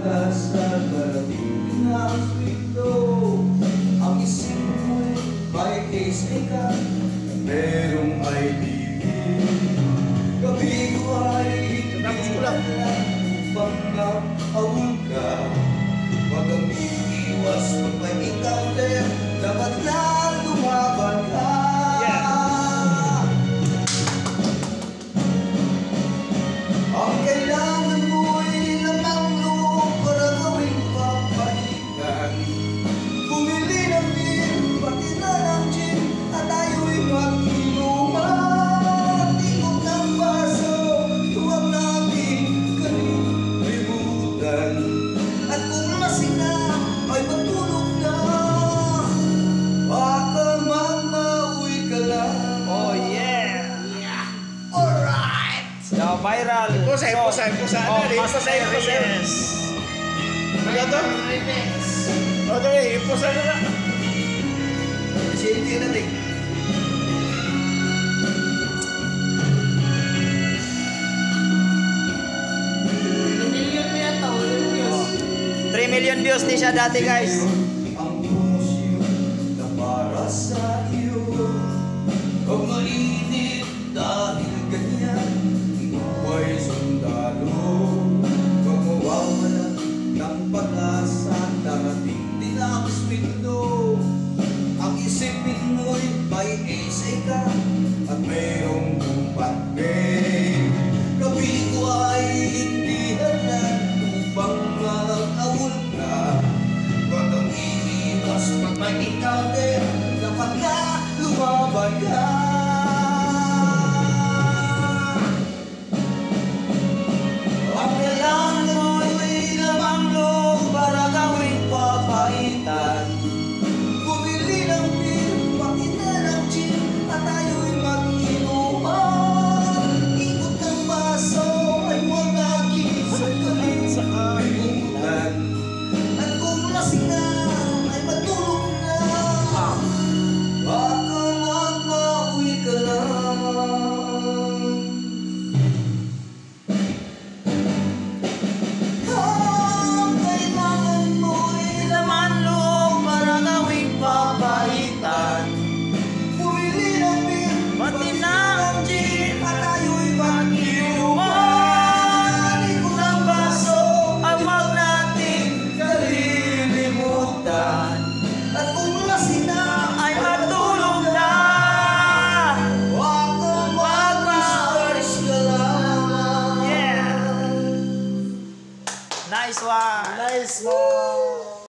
pag-asa, darating na ang sweldo. Ang isip mo'y may case ka, merong IDV. Gabi ko ay hindi upang nakawal ka. Huwag kang iiwas pag may encounter, dapat na lumaban ka. Ang kailangan mo'y lamang loob para gawing papalitan. Bumili ng beer, pati na ng gin, at tayo'y mag-inuman. Ikot ng baso, huwag natin kalimutan. At kung lasing na, ay matulog na. Baka mamauwi ka lang. Oh yeah! Alright! Yo, viral! Ipusa. Yes! Ano to? O, ito eh, ipusa na na. Silti natin. Million mo yan, 3 million views din siya dati, guys. Ang musyo na para sa iyo. Huwag mainit dahil ganyan. Buhay sundalo. Huwag mawawala ng pag-asa. Darating din ang sweldo. Ang isipin mo'y may essay ka at mayroong kumpatke. Gabi ko ay hindi halan upang mag-awol ka. Huwag kang iiwas pag may encounter, dapat na lumaban ka. Ang kailangan mo'y lamang loob para gawing papaitan. Bumili ng beer, pati na ng gin, at tayo'y mag-inuman. Ikot ng baso ay huwag natin kalimutan. At kung lasing na, ay matulog na. Baka magmauwi ka lang. Ang kailangan mo'y laman loob para gawing papalitan. Bumili ng beer, Pati na ang gin, at tayo'y mag-inuman. Ikot ng baso ay wag natin kalilimutan. At kung lasing na, ay matulog na. huwag kang mag-stars ka lang. Yeah! Nice one! Nice one!